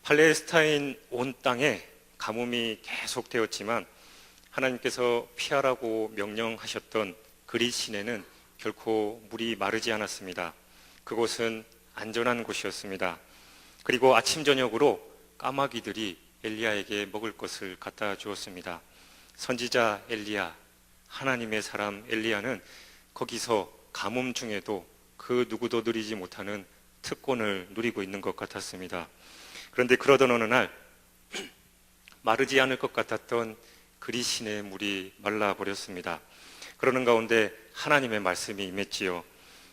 팔레스타인 온 땅에 가뭄이 계속되었지만 하나님께서 피하라고 명령하셨던 그릿 시내는 결코 물이 마르지 않았습니다. 그곳은 안전한 곳이었습니다. 그리고 아침 저녁으로 까마귀들이 엘리야에게 먹을 것을 갖다 주었습니다. 선지자 엘리야, 하나님의 사람 엘리야는 거기서 가뭄 중에도 그 누구도 누리지 못하는 특권을 누리고 있는 것 같았습니다. 그런데 그러던 어느 날 마르지 않을 것 같았던 그릿 시내의 물이 말라버렸습니다. 그러는 가운데 하나님의 말씀이 임했지요.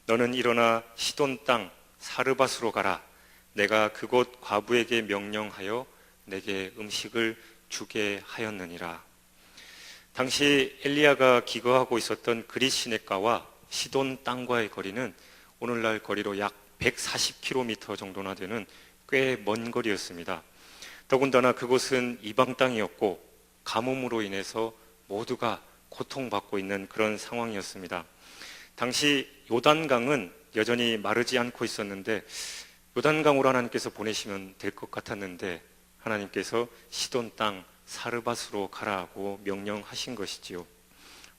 너는 일어나 시돈 땅 사르밧으로 가라. 내가 그곳 과부에게 명령하여 내게 음식을 주게 하였느니라. 당시 엘리야가 기거하고 있었던 그릿 시내가와 시돈 땅과의 거리는 오늘날 거리로 약 140km 정도나 되는 꽤 먼 거리였습니다. 더군다나 그곳은 이방 땅이었고 가뭄으로 인해서 모두가 고통받고 있는 그런 상황이었습니다. 당시 요단강은 여전히 마르지 않고 있었는데 요단강으로 하나님께서 보내시면 될 것 같았는데 하나님께서 시돈 땅 사르밧으로 가라고 명령하신 것이지요.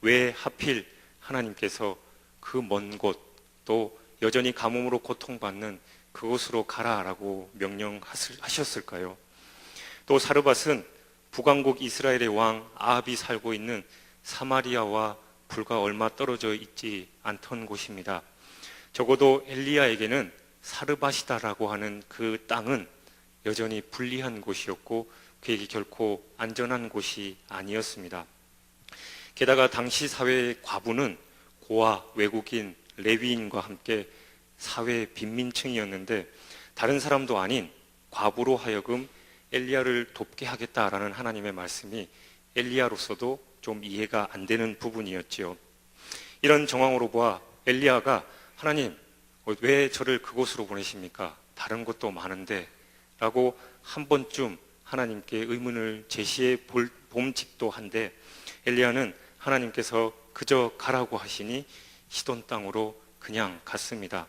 왜 하필 하나님께서 그 먼 곳, 또 여전히 가뭄으로 고통받는 그곳으로 가라라고 명령하셨을까요? 또 사르밧은 북왕국 이스라엘의 왕 아합이 살고 있는 사마리아와 불과 얼마 떨어져 있지 않던 곳입니다. 적어도 엘리야에게는 사르밧이다라고 하는 그 땅은 여전히 불리한 곳이었고 그에게 결코 안전한 곳이 아니었습니다. 게다가 당시 사회의 과부는 고아, 외국인, 레위인과 함께 사회 빈민층이었는데 다른 사람도 아닌 과부로 하여금 엘리야를 돕게 하겠다라는 하나님의 말씀이 엘리야로서도 좀 이해가 안 되는 부분이었지요. 이런 정황으로 보아 엘리야가 하나님 왜 저를 그곳으로 보내십니까? 다른 곳도 많은데 라고 한 번쯤 하나님께 의문을 제시해 볼 봄직도 한데 엘리야는 하나님께서 그저 가라고 하시니 시돈 땅으로 그냥 갔습니다.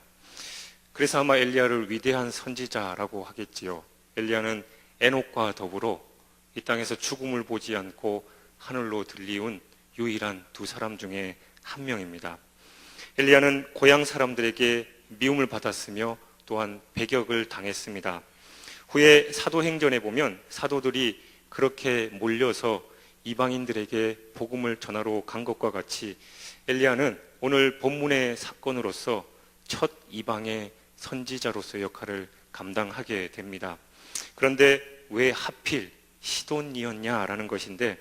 그래서 아마 엘리야를 위대한 선지자라고 하겠지요. 엘리야는 에녹과 더불어 이 땅에서 죽음을 보지 않고 하늘로 들리운 유일한 두 사람 중에 한 명입니다. 엘리야는 고향 사람들에게 미움을 받았으며 또한 배격을 당했습니다. 후에 사도행전에 보면 사도들이 그렇게 몰려서 이방인들에게 복음을 전하러 간 것과 같이 엘리야는 오늘 본문의 사건으로서 첫 이방의 선지자로서의 역할을 감당하게 됩니다. 그런데 왜 하필 시돈이었냐라는 것인데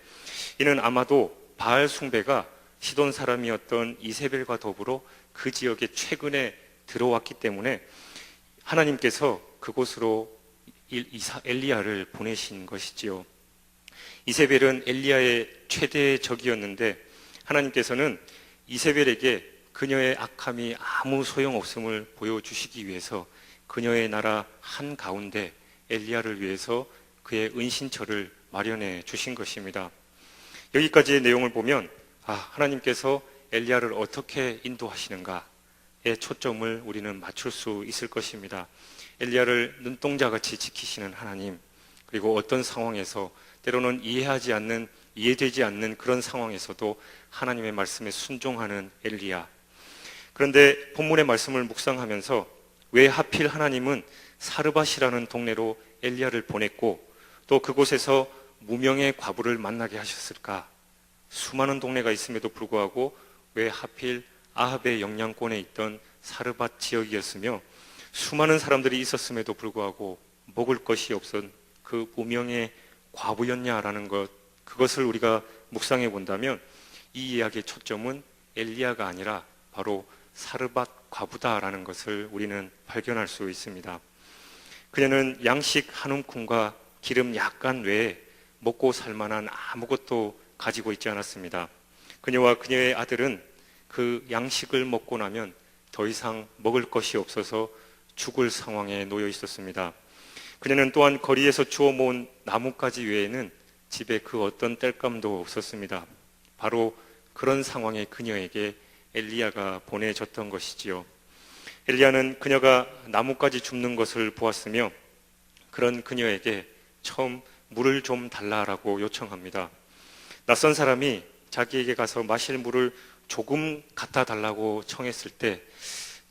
이는 아마도 바알 숭배가 시돈 사람이었던 이세벨과 더불어 그 지역에 최근에 들어왔기 때문에 하나님께서 그곳으로 엘리야를 보내신 것이지요. 이세벨은 엘리야의 최대 적이었는데 하나님께서는 이세벨에게 그녀의 악함이 아무 소용없음을 보여주시기 위해서 그녀의 나라 한가운데 엘리야를 위해서 그의 은신처를 마련해 주신 것입니다. 여기까지의 내용을 보면 하나님께서 엘리야를 어떻게 인도하시는가에 초점을 우리는 맞출 수 있을 것입니다. 엘리야를 눈동자같이 지키시는 하나님, 그리고 어떤 상황에서 때로는 이해되지 않는 그런 상황에서도 하나님의 말씀에 순종하는 엘리야. 그런데 본문의 말씀을 묵상하면서 왜 하필 하나님은 사르밧이라는 동네로 엘리야를 보냈고 또 그곳에서 무명의 과부를 만나게 하셨을까? 수많은 동네가 있음에도 불구하고 왜 하필 아합의 영향권에 있던 사르밧 지역이었으며 수많은 사람들이 있었음에도 불구하고 먹을 것이 없던 그 무명의 과부였냐라는 것, 그것을 우리가 묵상해 본다면 이 이야기의 초점은 엘리야가 아니라 바로 사르밧 과부다라는 것을 우리는 발견할 수 있습니다. 그녀는 양식 한 움큼과 기름 약간 외에 먹고 살만한 아무것도 가지고 있지 않았습니다. 그녀와 그녀의 아들은 그 양식을 먹고 나면 더 이상 먹을 것이 없어서 죽을 상황에 놓여 있었습니다. 그녀는 또한 거리에서 주워 모은 나뭇가지 외에는 집에 그 어떤 땔감도 없었습니다. 바로 그런 상황의 그녀에게 엘리야가 보내졌던 것이지요. 엘리야는 그녀가 나뭇가지 줍는 것을 보았으며 그런 그녀에게 처음 물을 좀 달라라고 요청합니다. 낯선 사람이 자기에게 가서 마실 물을 조금 갖다 달라고 청했을 때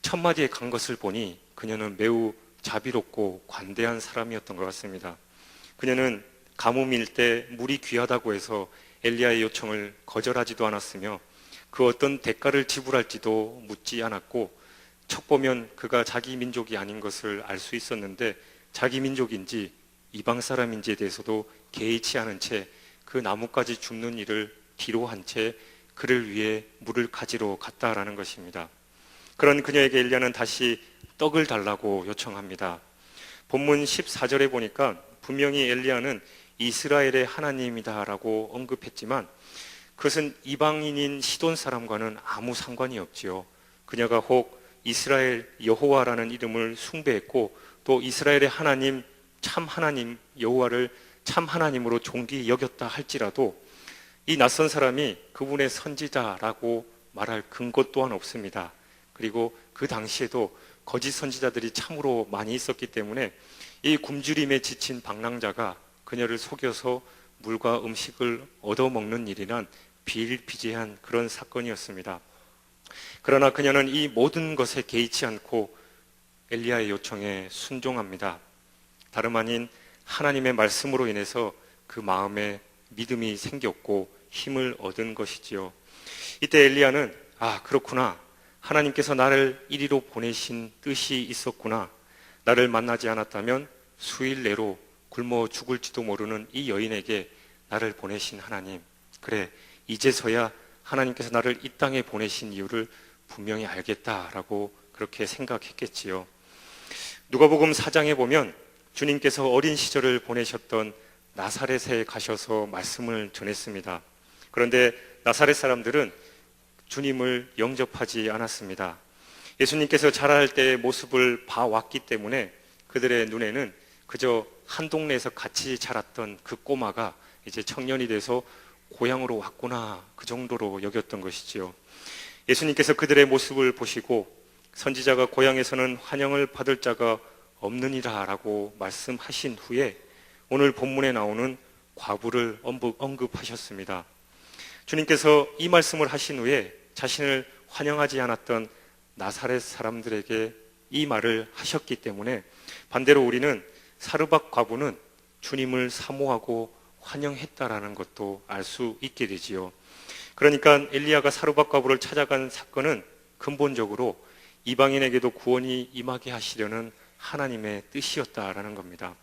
첫 마디에 간 것을 보니 그녀는 매우 자비롭고 관대한 사람이었던 것 같습니다. 그녀는 가뭄일 때 물이 귀하다고 해서 엘리야의 요청을 거절하지도 않았으며 그 어떤 대가를 지불할지도 묻지 않았고, 척 보면 그가 자기 민족이 아닌 것을 알 수 있었는데 자기 민족인지 이방 사람인지에 대해서도 개의치 않은 채 그 나뭇가지 줍는 일을 뒤로 한 채 그를 위해 물을 가지러 갔다라는 것입니다. 그런 그녀에게 엘리야는 다시 떡을 달라고 요청합니다. 본문 14절에 보니까 분명히 엘리야는 이스라엘의 하나님이다라고 언급했지만 그것은 이방인인 시돈 사람과는 아무 상관이 없지요. 그녀가 혹 이스라엘 여호와라는 이름을 숭배했고 또 이스라엘의 하나님, 참 하나님 여호와를 참 하나님으로 존귀 여겼다 할지라도 이 낯선 사람이 그분의 선지자라고 말할 근거 또한 없습니다. 그리고 그 당시에도 거짓 선지자들이 참으로 많이 있었기 때문에 이 굶주림에 지친 방랑자가 그녀를 속여서 물과 음식을 얻어먹는 일이란 비일비재한 그런 사건이었습니다. 그러나 그녀는 이 모든 것에 개의치 않고 엘리야의 요청에 순종합니다. 다름 아닌 하나님의 말씀으로 인해서 그 마음에 믿음이 생겼고 힘을 얻은 것이지요. 이때 엘리야는 그렇구나. 하나님께서 나를 이리로 보내신 뜻이 있었구나. 나를 만나지 않았다면 수일 내로 굶어 죽을지도 모르는 이 여인에게 나를 보내신 하나님. 그래, 이제서야 하나님께서 나를 이 땅에 보내신 이유를 분명히 알겠다라고 그렇게 생각했겠지요. 누가복음 4장에 보면 주님께서 어린 시절을 보내셨던 나사렛에 가셔서 말씀을 전했습니다. 그런데 나사렛 사람들은 주님을 영접하지 않았습니다. 예수님께서 자랄 때의 모습을 봐왔기 때문에 그들의 눈에는 그저 한 동네에서 같이 자랐던 그 꼬마가 이제 청년이 돼서 고향으로 왔구나, 그 정도로 여겼던 것이지요. 예수님께서 그들의 모습을 보시고 선지자가 고향에서는 환영을 받을 자가 없느니라 라고 말씀하신 후에 오늘 본문에 나오는 과부를 언급하셨습니다. 주님께서 이 말씀을 하신 후에 자신을 환영하지 않았던 나사렛 사람들에게 이 말을 하셨기 때문에 반대로 우리는 사르밧 과부는 주님을 사모하고 환영했다라는 것도 알 수 있게 되지요. 그러니까 엘리야가 사르밧 과부를 찾아간 사건은 근본적으로 이방인에게도 구원이 임하게 하시려는 하나님의 뜻이었다라는 겁니다.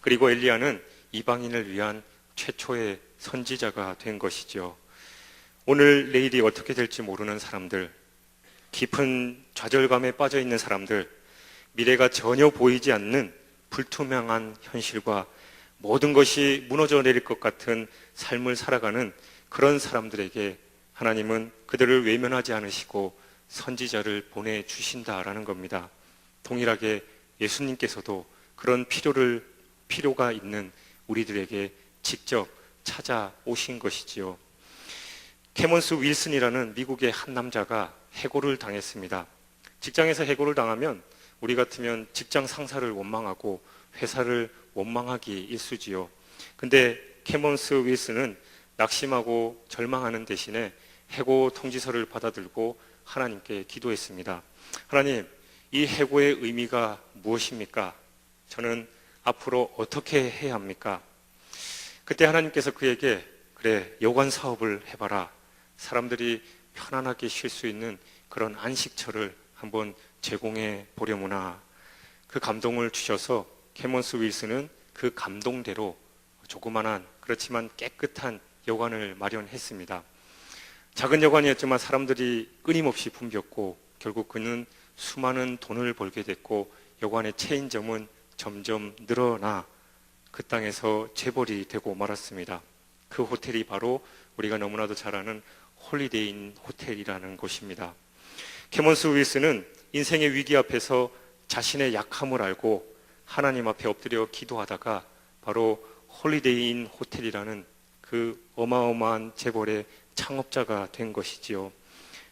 그리고 엘리야는 이방인을 위한 최초의 선지자가 된 것이죠. 오늘 내일이 어떻게 될지 모르는 사람들, 깊은 좌절감에 빠져 있는 사람들, 미래가 전혀 보이지 않는 불투명한 현실과 모든 것이 무너져 내릴 것 같은 삶을 살아가는 그런 사람들에게 하나님은 그들을 외면하지 않으시고 선지자를 보내주신다라는 겁니다. 동일하게 예수님께서도 그런 필요가 있는 우리들에게 직접 찾아오신 것이지요. 캐먼스 윌슨이라는 미국의 한 남자가 해고를 당했습니다. 직장에서 해고를 당하면 우리 같으면 직장 상사를 원망하고 회사를 원망하기 일쑤지요. 근데 캐먼스 윌슨은 낙심하고 절망하는 대신에 해고 통지서를 받아들고 하나님께 기도했습니다. 하나님, 이 해고의 의미가 무엇입니까? 저는 앞으로 어떻게 해야 합니까? 그때 하나님께서 그에게 그래, 여관 사업을 해봐라. 사람들이 편안하게 쉴 수 있는 그런 안식처를 한번 제공해 보려무나. 그 감동을 주셔서 캐먼스 윌슨은 그 감동대로 조그만한 그렇지만 깨끗한 여관을 마련했습니다. 작은 여관이었지만 사람들이 끊임없이 붐볐고 결국 그는 수많은 돈을 벌게 됐고 여관의 체인점은 점점 늘어나 그 땅에서 재벌이 되고 말았습니다. 그 호텔이 바로 우리가 너무나도 잘 아는 홀리데이 인 호텔이라는 곳입니다. 캐먼스 윌슨은 인생의 위기 앞에서 자신의 약함을 알고 하나님 앞에 엎드려 기도하다가 바로 홀리데이 인 호텔이라는 그 어마어마한 재벌의 창업자가 된 것이지요.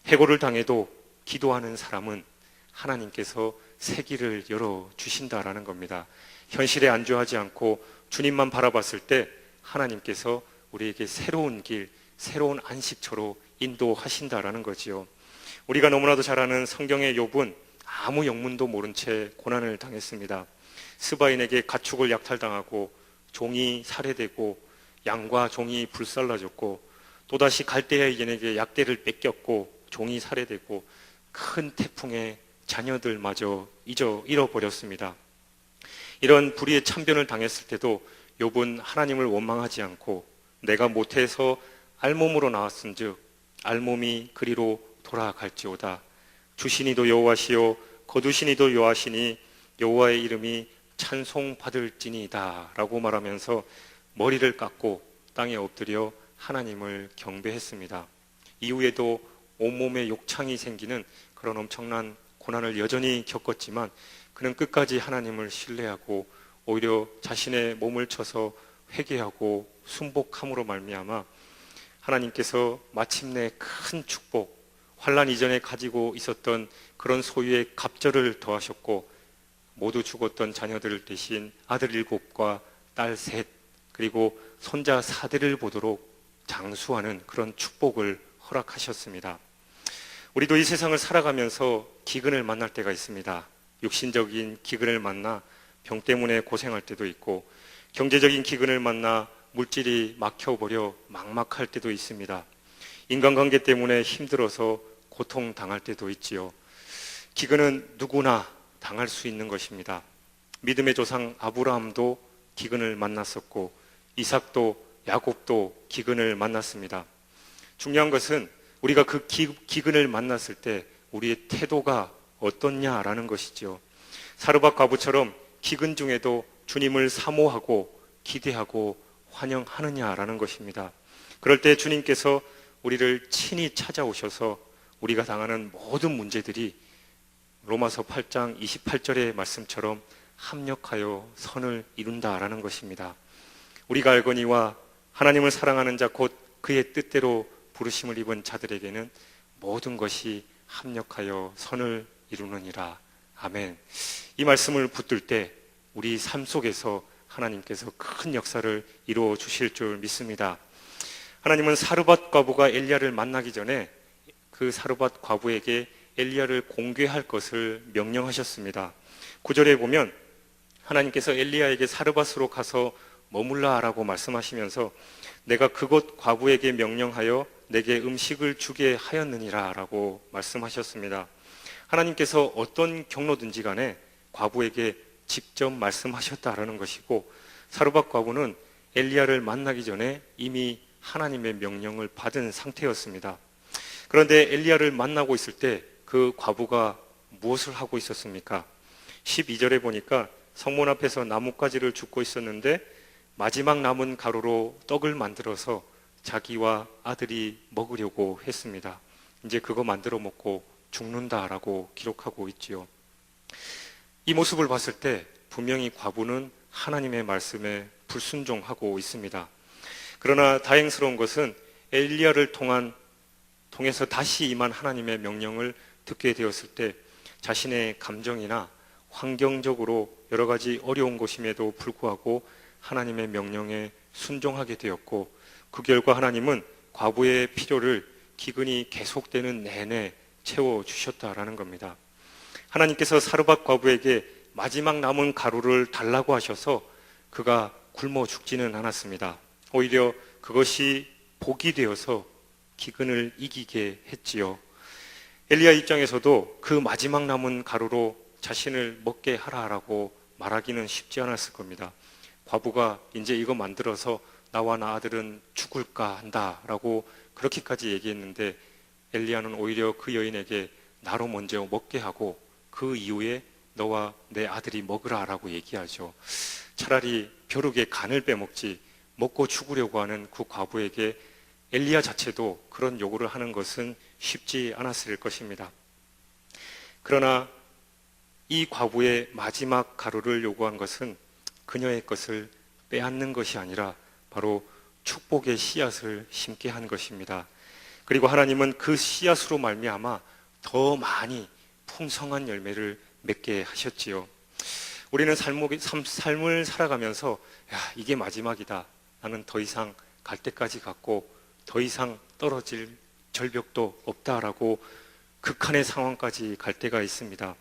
해고를 당해도 기도하는 사람은 하나님께서 새 길을 열어주신다라는 겁니다. 현실에 안주하지 않고 주님만 바라봤을 때 하나님께서 우리에게 새로운 길, 새로운 안식처로 인도하신다라는 거지요. 우리가 너무나도 잘 아는 성경의 욥은 아무 영문도 모른 채 고난을 당했습니다. 스바인에게 가축을 약탈당하고 종이 살해되고 양과 종이 불살라졌고 또다시 갈대아인에게 약대를 뺏겼고 종이 살해되고 큰 태풍에 자녀들마저 잃어버렸습니다. 이런 불의의 참변을 당했을 때도 욥은 하나님을 원망하지 않고 내가 못해서 알몸으로 나왔은즉 알몸이 그리로 돌아갈지오다. 주시니도 여호와시요 거두시니도 여호와시니 여호와의 이름이 찬송받을지니이다 라고 말하면서 머리를 깎고 땅에 엎드려 하나님을 경배했습니다. 이후에도 온몸에 욕창이 생기는 그런 엄청난 고난을 여전히 겪었지만 그는 끝까지 하나님을 신뢰하고 오히려 자신의 몸을 쳐서 회개하고 순복함으로 말미암아 하나님께서 마침내 큰 축복, 환난 이전에 가지고 있었던 그런 소유의 갑절을 더하셨고 모두 죽었던 자녀들 대신 아들 7과 딸 3 그리고 손자 4대를 보도록 장수하는 그런 축복을 허락하셨습니다. 우리도 이 세상을 살아가면서 기근을 만날 때가 있습니다. 육신적인 기근을 만나 병 때문에 고생할 때도 있고 경제적인 기근을 만나 물질이 막혀버려 막막할 때도 있습니다. 인간관계 때문에 힘들어서 고통당할 때도 있지요. 기근은 누구나 당할 수 있는 것입니다. 믿음의 조상 아브라함도 기근을 만났었고 이삭도 야곱도 기근을 만났습니다. 중요한 것은 우리가 그 기근을 만났을 때 우리의 태도가 어떻냐라는 것이죠. 사르밧 과부처럼 기근 중에도 주님을 사모하고 기대하고 환영하느냐라는 것입니다. 그럴 때 주님께서 우리를 친히 찾아오셔서 우리가 당하는 모든 문제들이 로마서 8장 28절의 말씀처럼 합력하여 선을 이룬다라는 것입니다. 우리가 알거니와 하나님을 사랑하는 자 곧 그의 뜻대로 부르심을 입은 자들에게는 모든 것이 합력하여 선을 이루느니라. 아멘. 이 말씀을 붙들 때 우리 삶 속에서 하나님께서 큰 역사를 이루어 주실 줄 믿습니다. 하나님은 사르밧 과부가 엘리야를 만나기 전에 그 사르밧 과부에게 엘리야를 공개할 것을 명령하셨습니다. 9절에 보면 하나님께서 엘리야에게 사르밧으로 가서 머물라라고 말씀하시면서 내가 그곳 과부에게 명령하여 내게 음식을 주게 하였느니라 라고 말씀하셨습니다. 하나님께서 어떤 경로든지 간에 과부에게 직접 말씀하셨다라는 것이고 사르밧 과부는 엘리야를 만나기 전에 이미 하나님의 명령을 받은 상태였습니다. 그런데 엘리야를 만나고 있을 때 그 과부가 무엇을 하고 있었습니까? 12절에 보니까 성문 앞에서 나뭇가지를 줍고 있었는데 마지막 남은 가루로 떡을 만들어서 자기와 아들이 먹으려고 했습니다. 이제 그거 만들어 먹고 죽는다라고 기록하고 있지요. 이 모습을 봤을 때 분명히 과부는 하나님의 말씀에 불순종하고 있습니다. 그러나 다행스러운 것은 엘리야를 통해서 다시 임한 하나님의 명령을 듣게 되었을 때 자신의 감정이나 환경적으로 여러 가지 어려운 것임에도 불구하고 하나님의 명령에 순종하게 되었고 그 결과 하나님은 과부의 필요를 기근이 계속되는 내내 채워주셨다라는 겁니다. 하나님께서 사르밧 과부에게 마지막 남은 가루를 달라고 하셔서 그가 굶어 죽지는 않았습니다. 오히려 그것이 복이 되어서 기근을 이기게 했지요. 엘리야 입장에서도 그 마지막 남은 가루로 자신을 먹게 하라라고 말하기는 쉽지 않았을 겁니다. 과부가 이제 이거 만들어서 나와 나 아들은 죽을까 한다라고 그렇게까지 얘기했는데 엘리야는 오히려 그 여인에게 나로 먼저 먹게 하고 그 이후에 너와 내 아들이 먹으라라고 얘기하죠. 차라리 벼룩의 간을 빼먹지 먹고 죽으려고 하는 그 과부에게 엘리야 자체도 그런 요구를 하는 것은 쉽지 않았을 것입니다. 그러나 이 과부의 마지막 가루를 요구한 것은 그녀의 것을 빼앗는 것이 아니라 바로 축복의 씨앗을 심게 한 것입니다. 그리고 하나님은 그 씨앗으로 말미암아 더 많이 풍성한 열매를 맺게 하셨지요. 우리는 삶을 살아가면서 이게 마지막이다. 나는 더 이상 갈 때까지 갔고 더 이상 떨어질 절벽도 없다라고 극한의 상황까지 갈 때가 있습니다.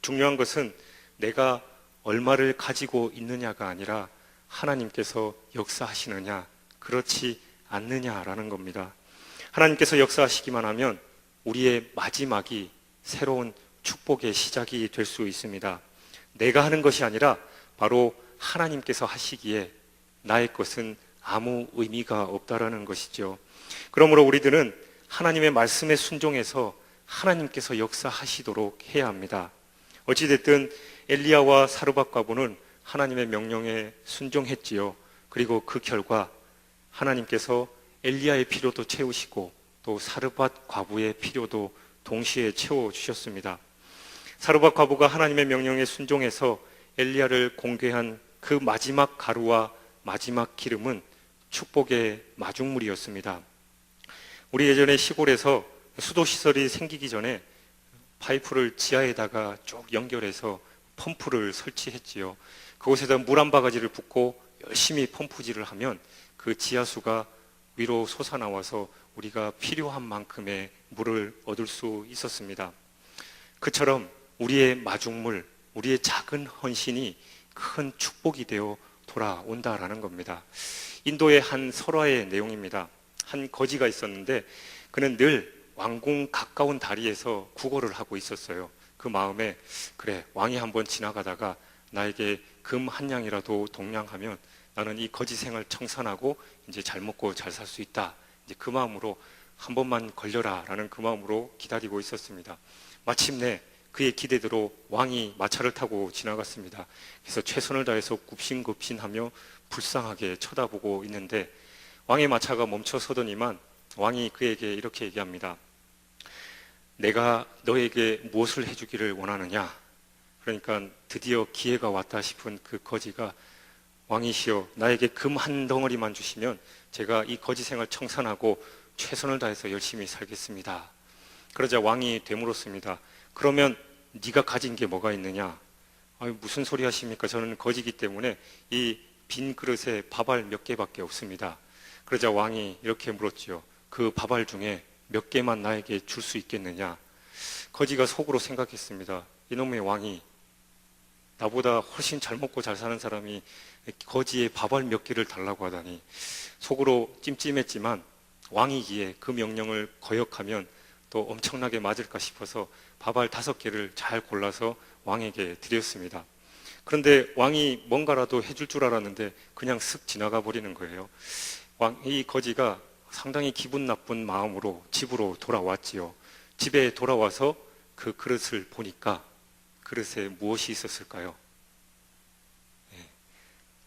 중요한 것은 내가 얼마를 가지고 있느냐가 아니라 하나님께서 역사하시느냐, 그렇지 않느냐라는 겁니다. 하나님께서 역사하시기만 하면 우리의 마지막이 새로운 축복의 시작이 될 수 있습니다. 내가 하는 것이 아니라 바로 하나님께서 하시기에 나의 것은 아무 의미가 없다라는 것이죠. 그러므로 우리들은 하나님의 말씀에 순종해서 하나님께서 역사하시도록 해야 합니다. 어찌됐든 엘리야와 사르밧 과부는 하나님의 명령에 순종했지요. 그리고 그 결과 하나님께서 엘리야의 필요도 채우시고 또 사르밧 과부의 필요도 동시에 채워주셨습니다. 사르밧 과부가 하나님의 명령에 순종해서 엘리야를 공개한 그 마지막 가루와 마지막 기름은 축복의 마중물이었습니다. 우리 예전에 시골에서 수도시설이 생기기 전에 파이프를 지하에다가 쭉 연결해서 펌프를 설치했지요. 그곳에다 물 한 바가지를 붓고 열심히 펌프질을 하면 그 지하수가 위로 솟아나와서 우리가 필요한 만큼의 물을 얻을 수 있었습니다. 그처럼 우리의 마중물, 우리의 작은 헌신이 큰 축복이 되어 돌아온다라는 겁니다. 인도의 한 설화의 내용입니다. 한 거지가 있었는데 그는 늘 왕궁 가까운 다리에서 구걸을 하고 있었어요. 그 마음에 그래, 왕이 한번 지나가다가 나에게 금 한 양이라도 동량하면 나는 이 거지 생활 청산하고 이제 잘 먹고 잘 살 수 있다. 이제 그 마음으로 한 번만 걸려라 라는 그 마음으로 기다리고 있었습니다. 마침내 그의 기대대로 왕이 마차를 타고 지나갔습니다. 그래서 최선을 다해서 굽신굽신하며 불쌍하게 쳐다보고 있는데 왕의 마차가 멈춰 서더니만 왕이 그에게 이렇게 얘기합니다. 내가 너에게 무엇을 해주기를 원하느냐? 그러니까 드디어 기회가 왔다 싶은 그 거지가 왕이시여, 나에게 금 한 덩어리만 주시면 제가 이 거지 생활 청산하고 최선을 다해서 열심히 살겠습니다. 그러자 왕이 되물었습니다. 그러면 네가 가진 게 뭐가 있느냐? 무슨 소리 하십니까? 저는 거지기 때문에 이 빈 그릇에 밥알 몇 개밖에 없습니다. 그러자 왕이 이렇게 물었지요. 그 밥알 중에 몇 개만 나에게 줄 수 있겠느냐? 거지가 속으로 생각했습니다. 이놈의 왕이 나보다 훨씬 잘 먹고 잘 사는 사람이 거지의 밥알 몇 개를 달라고 하다니 속으로 찜찜했지만 왕이기에 그 명령을 거역하면 또 엄청나게 맞을까 싶어서 밥알 5개를 잘 골라서 왕에게 드렸습니다. 그런데 왕이 뭔가라도 해줄 줄 알았는데 그냥 쓱 지나가 버리는 거예요. 이 거지가 상당히 기분 나쁜 마음으로 집으로 돌아왔지요. 집에 돌아와서 그 그릇을 보니까 그릇에 무엇이 있었을까요?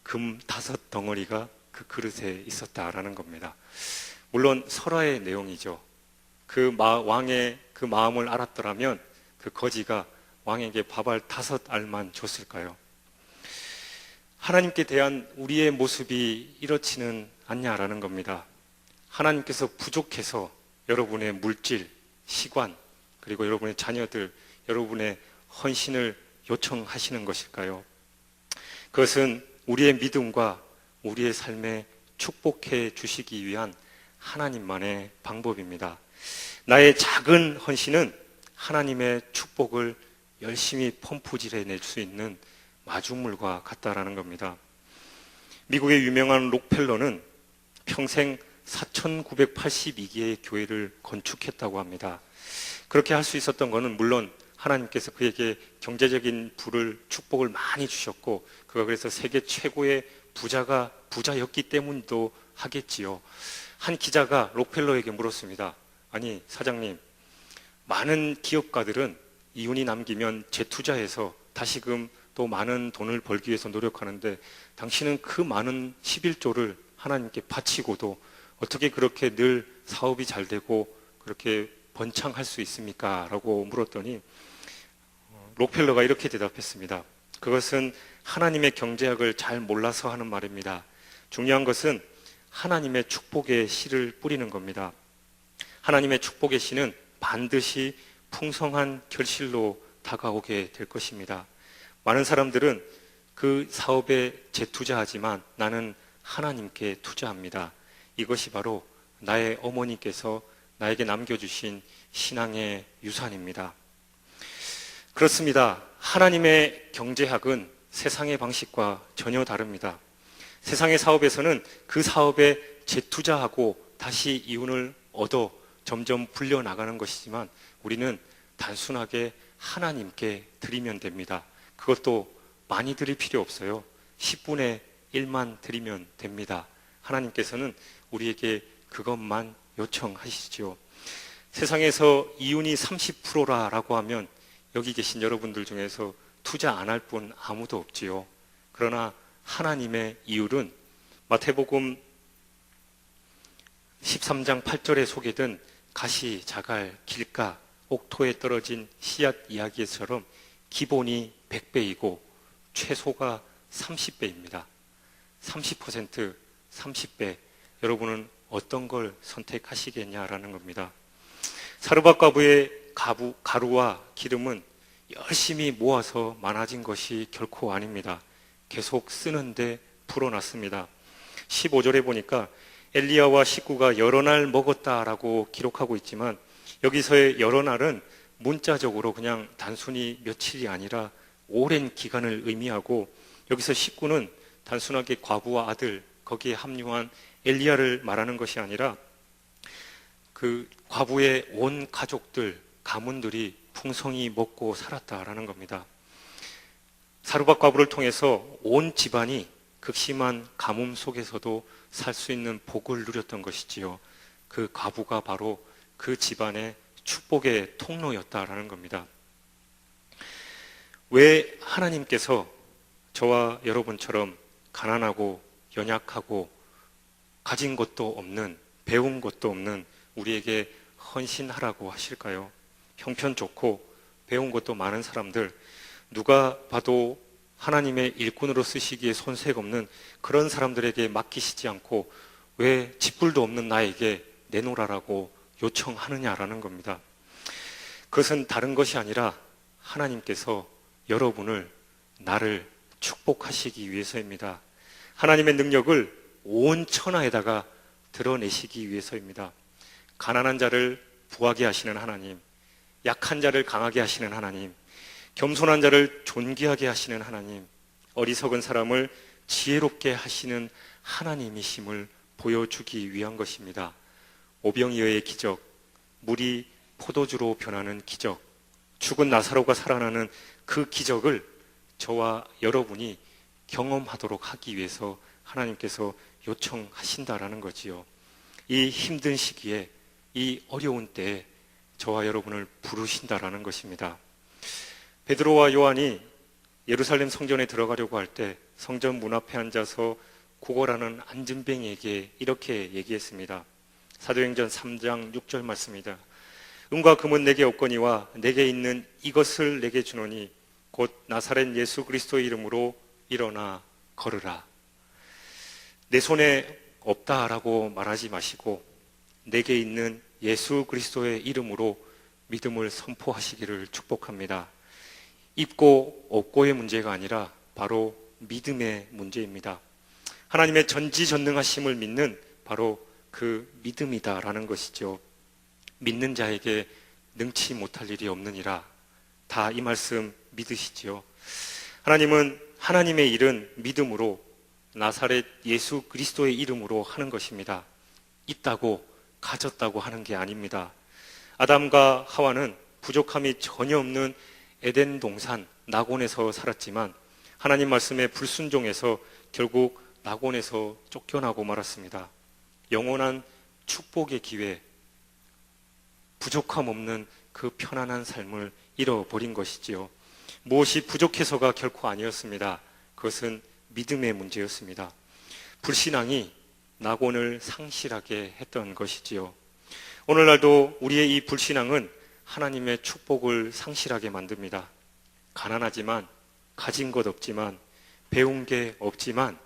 금 5덩어리가 그 그릇에 있었다라는 겁니다. 물론 설화의 내용이죠. 왕의 그 마음을 알았더라면 그 거지가 왕에게 밥알 5알만 줬을까요? 하나님께 대한 우리의 모습이 이렇지는 않냐라는 겁니다. 하나님께서 부족해서 여러분의 물질, 시간, 그리고 여러분의 자녀들, 여러분의 헌신을 요청하시는 것일까요? 그것은 우리의 믿음과 우리의 삶에 축복해 주시기 위한 하나님만의 방법입니다. 나의 작은 헌신은 하나님의 축복을 열심히 펌프질해 낼 수 있는 마중물과 같다라는 겁니다. 미국의 유명한 록펠러는 평생 4,982개의 교회를 건축했다고 합니다. 그렇게 할 수 있었던 것은 물론 하나님께서 그에게 경제적인 축복을 많이 주셨고 그가 그래서 세계 최고의 부자였기 때문도 하겠지요. 한 기자가 록펠러에게 물었습니다. 아니 사장님, 많은 기업가들은 이윤이 남기면 재투자해서 다시금 또 많은 돈을 벌기 위해서 노력하는데 당신은 그 많은 11조를 하나님께 바치고도 어떻게 그렇게 늘 사업이 잘 되고 그렇게 번창할 수 있습니까? 라고 물었더니 록펠러가 이렇게 대답했습니다. 그것은 하나님의 경제학을 잘 몰라서 하는 말입니다. 중요한 것은 하나님의 축복의 씨를 뿌리는 겁니다. 하나님의 축복의 씨는 반드시 풍성한 결실로 다가오게 될 것입니다. 많은 사람들은 그 사업에 재투자하지만 나는 하나님께 투자합니다. 이것이 바로 나의 어머니께서 나에게 남겨주신 신앙의 유산입니다. 그렇습니다. 하나님의 경제학은 세상의 방식과 전혀 다릅니다. 세상의 사업에서는 그 사업에 재투자하고 다시 이윤을 얻어 점점 불려나가는 것이지만 우리는 단순하게 하나님께 드리면 됩니다. 그것도 많이 드릴 필요 없어요. 10분의 1만 드리면 됩니다. 하나님께서는 우리에게 그것만 요청하시지요. 세상에서 이윤이 30%라고 하면 여기 계신 여러분들 중에서 투자 안 할 분 아무도 없지요. 그러나 하나님의 이율은 마태복음 13장 8절에 소개된 가시, 자갈, 길가, 옥토에 떨어진 씨앗 이야기처럼 기본이 100배이고 최소가 30배입니다. 30%, 30배. 여러분은 어떤 걸 선택하시겠냐라는 겁니다. 사르밧 과부의 가루와 기름은 열심히 모아서 많아진 것이 결코 아닙니다. 계속 쓰는데 불어났습니다. 15절에 보니까 엘리야와 식구가 여러 날 먹었다라고 기록하고 있지만 여기서의 여러 날은 문자적으로 그냥 단순히 며칠이 아니라 오랜 기간을 의미하고 여기서 식구는 단순하게 과부와 아들 거기에 합류한 엘리야를 말하는 것이 아니라 그 과부의 온 가족들 가문들이 풍성히 먹고 살았다라는 겁니다. 사르밧 과부를 통해서 온 집안이 극심한 가뭄 속에서도 살 수 있는 복을 누렸던 것이지요. 그 과부가 바로 그 집안의 축복의 통로였다라는 겁니다. 왜 하나님께서 저와 여러분처럼 가난하고 연약하고 가진 것도 없는, 배운 것도 없는 우리에게 헌신하라고 하실까요? 형편 좋고 배운 것도 많은 사람들, 누가 봐도 하나님의 일꾼으로 쓰시기에 손색 없는 그런 사람들에게 맡기시지 않고 왜 직불도 없는 나에게 내놓으라고 요청하느냐라는 겁니다. 그것은 다른 것이 아니라 하나님께서 여러분을, 나를 축복하시기 위해서입니다. 하나님의 능력을 온 천하에다가 드러내시기 위해서입니다. 가난한 자를 부하게 하시는 하나님, 약한 자를 강하게 하시는 하나님, 겸손한 자를 존귀하게 하시는 하나님, 어리석은 사람을 지혜롭게 하시는 하나님이심을 보여주기 위한 것입니다. 오병이어의 기적, 물이 포도주로 변하는 기적, 죽은 나사로가 살아나는 그 기적을 저와 여러분이 경험하도록 하기 위해서 하나님께서 요청하신다라는 거지요. 이 힘든 시기에, 이 어려운 때에 저와 여러분을 부르신다라는 것입니다. 베드로와 요한이 예루살렘 성전에 들어가려고 할 때 성전 문 앞에 앉아서 구걸하는 안진뱅이에게 이렇게 얘기했습니다. 사도행전 3장 6절 말씀입니다. 은과 금은 내게 없거니와 내게 있는 이것을 내게 주노니 곧 나사렛 예수 그리스도의 이름으로 일어나 걸으라. 내 손에 없다라고 말하지 마시고 내게 있는 예수 그리스도의 이름으로 믿음을 선포하시기를 축복합니다. 있고 없고의 문제가 아니라 바로 믿음의 문제입니다. 하나님의 전지전능하심을 믿는 바로 그 믿음이다라는 것이죠. 믿는 자에게 능치 못할 일이 없느니라. 다 이 말씀 믿으시지요. 하나님은 하나님의 일은 믿음으로 나사렛 예수 그리스도의 이름으로 하는 것입니다. 있다고 가졌다고 하는 게 아닙니다. 아담과 하와는 부족함이 전혀 없는 에덴 동산 낙원에서 살았지만 하나님 말씀에 불순종해서 결국 낙원에서 쫓겨나고 말았습니다. 영원한 축복의 기회, 부족함 없는 그 편안한 삶을 잃어버린 것이지요. 무엇이 부족해서가 결코 아니었습니다. 그것은 믿음의 문제였습니다. 불신앙이 낙원을 상실하게 했던 것이지요. 오늘날도 우리의 이 불신앙은 하나님의 축복을 상실하게 만듭니다. 가난하지만, 가진 것 없지만, 배운 게 없지만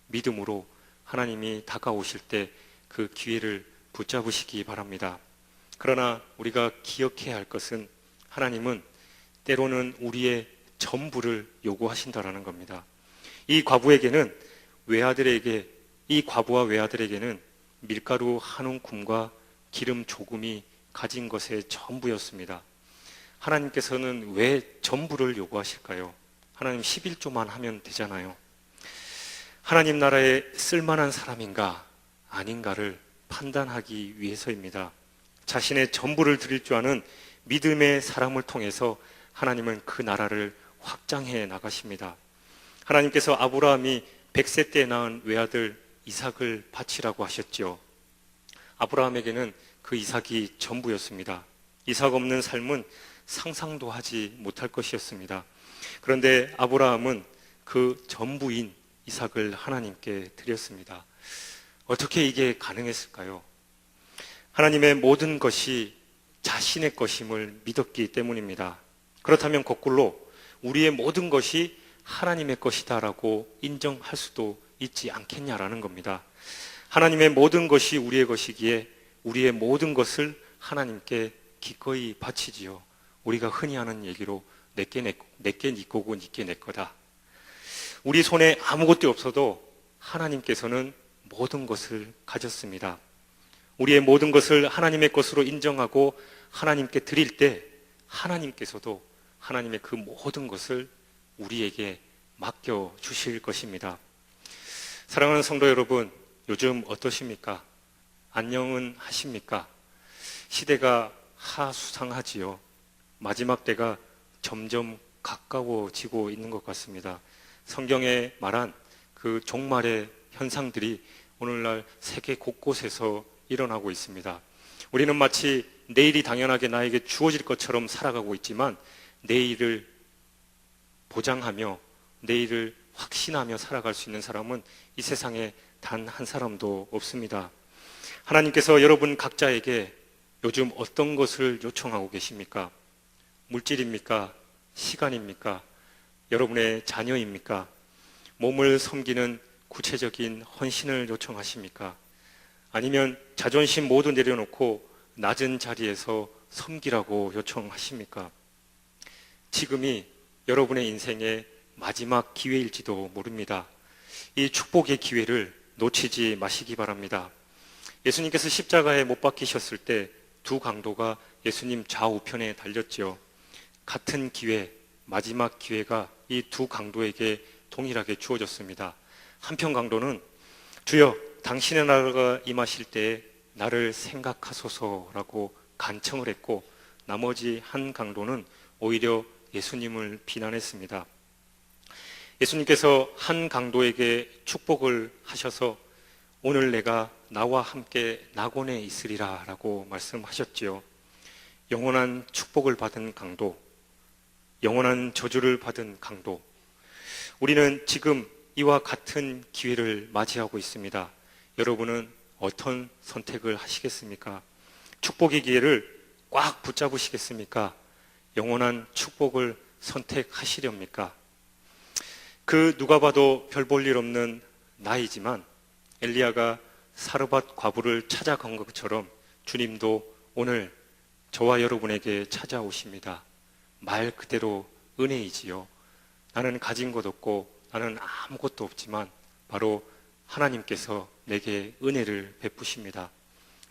믿음으로 하나님이 다가오실 때 그 기회를 붙잡으시기 바랍니다. 그러나 우리가 기억해야 할 것은 하나님은 때로는 우리의 전부를 요구하신다라는 겁니다. 이 과부에게는 이 과부와 외아들에게는 밀가루 한 움큼과 기름 조금이 가진 것의 전부였습니다. 하나님께서는 왜 전부를 요구하실까요? 하나님 11조만 하면 되잖아요. 하나님 나라에 쓸만한 사람인가 아닌가를 판단하기 위해서입니다. 자신의 전부를 드릴 줄 아는 믿음의 사람을 통해서 하나님은 그 나라를 확장해 나가십니다. 하나님께서 아브라함이 100세 때 낳은 외아들 이삭을 바치라고 하셨죠. 아브라함에게는 그 이삭이 전부였습니다. 이삭 없는 삶은 상상도 하지 못할 것이었습니다. 그런데 아브라함은 그 전부인 이삭을 하나님께 드렸습니다. 어떻게 이게 가능했을까요? 하나님의 모든 것이 자신의 것임을 믿었기 때문입니다. 그렇다면 거꾸로 우리의 모든 것이 하나님의 것이다라고 인정할 수도 있지 않겠냐라는 겁니다. 하나님의 모든 것이 우리의 것이기에 우리의 모든 것을 하나님께 기꺼이 바치지요. 우리가 흔히 하는 얘기로 내게 네 거고 니게 내 거다. 우리 손에 아무것도 없어도 하나님께서는 모든 것을 가졌습니다. 우리의 모든 것을 하나님의 것으로 인정하고 하나님께 드릴 때 하나님께서도 하나님의 그 모든 것을 우리에게 맡겨 주실 것입니다. 사랑하는 성도 여러분, 요즘 어떠십니까? 안녕은 하십니까? 시대가 하수상하지요. 마지막 때가 점점 가까워지고 있는 것 같습니다. 성경에 말한 그 종말의 현상들이 오늘날 세계 곳곳에서 일어나고 있습니다. 우리는 마치 내일이 당연하게 나에게 주어질 것처럼 살아가고 있지만 내일을 보장하며 내일을 확신하며 살아갈 수 있는 사람은 이 세상에 단 한 사람도 없습니다. 하나님께서 여러분 각자에게 요즘 어떤 것을 요청하고 계십니까? 물질입니까? 시간입니까? 여러분의 자녀입니까? 몸을 섬기는 구체적인 헌신을 요청하십니까? 아니면 자존심 모두 내려놓고 낮은 자리에서 섬기라고 요청하십니까? 지금이 여러분의 인생의 마지막 기회일지도 모릅니다. 이 축복의 기회를 놓치지 마시기 바랍니다. 예수님께서 십자가에 못 박히셨을 때 두 강도가 예수님 좌우편에 달렸지요. 같은 기회, 마지막 기회가 이 두 강도에게 동일하게 주어졌습니다. 한편 강도는 주여 당신의 나라가 임하실 때에 나를 생각하소서라고 간청을 했고 나머지 한 강도는 오히려 예수님을 비난했습니다. 예수님께서 한 강도에게 축복을 하셔서 오늘 내가 나와 함께 낙원에 있으리라 라고 말씀하셨지요. 영원한 축복을 받은 강도, 영원한 저주를 받은 강도. 우리는 지금 이와 같은 기회를 맞이하고 있습니다. 여러분은 어떤 선택을 하시겠습니까? 축복의 기회를 꽉 붙잡으시겠습니까? 영원한 축복을 선택하시렵니까? 그 누가 봐도 별 볼 일 없는 나이지만 엘리야가 사르밧 과부를 찾아간 것처럼 주님도 오늘 저와 여러분에게 찾아오십니다. 말 그대로 은혜이지요. 나는 가진 것 없고 나는 아무것도 없지만 바로 하나님께서 내게 은혜를 베푸십니다.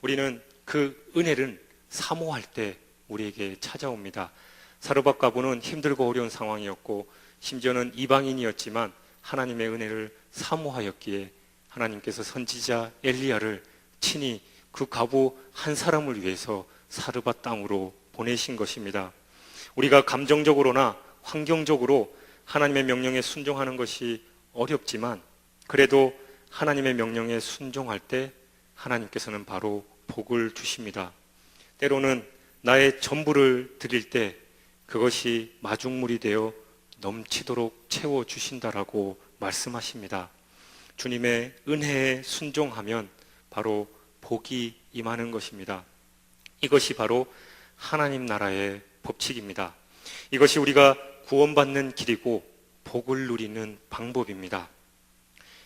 우리는 그 은혜를 사모할 때 우리에게 찾아옵니다. 사르밧 과부는 힘들고 어려운 상황이었고 심지어는 이방인이었지만 하나님의 은혜를 사모하였기에 하나님께서 선지자 엘리야를 친히 그 과부 한 사람을 위해서 사르밧 땅으로 보내신 것입니다. 우리가 감정적으로나 환경적으로 하나님의 명령에 순종하는 것이 어렵지만 그래도 하나님의 명령에 순종할 때 하나님께서는 바로 복을 주십니다. 때로는 나의 전부를 드릴 때 그것이 마중물이 되어 넘치도록 채워주신다라고 말씀하십니다. 주님의 은혜에 순종하면 바로 복이 임하는 것입니다. 이것이 바로 하나님 나라의 법칙입니다. 이것이 우리가 구원받는 길이고 복을 누리는 방법입니다.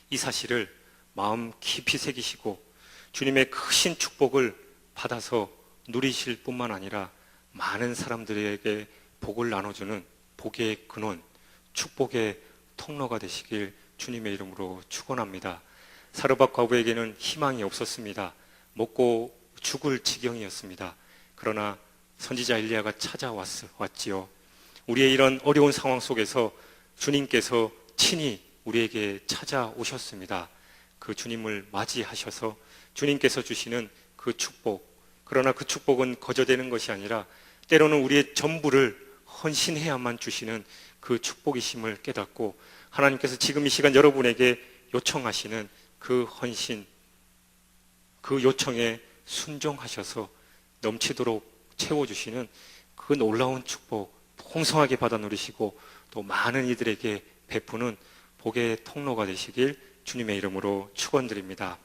이 사실을 마음 깊이 새기시고 주님의 크신 축복을 받아서 누리실 뿐만 아니라 많은 사람들에게 복을 나눠주는 복의 근원, 축복의 통로가 되시길 주님의 이름으로 축원합니다. 사르밧 과부에게는 희망이 없었습니다. 먹고 죽을 지경이었습니다. 그러나 선지자 엘리야가 찾아왔지요. 우리의 이런 어려운 상황 속에서 주님께서 친히 우리에게 찾아오셨습니다. 그 주님을 맞이하셔서 주님께서 주시는 그 축복, 그러나 그 축복은 거저되는 것이 아니라 때로는 우리의 전부를 헌신해야만 주시는 그 축복이심을 깨닫고 하나님께서 지금 이 시간 여러분에게 요청하시는 그 헌신, 그 요청에 순종하셔서 넘치도록 채워주시는 그 놀라운 축복 풍성하게 받아 누리시고 또 많은 이들에게 베푸는 복의 통로가 되시길 주님의 이름으로 축원드립니다.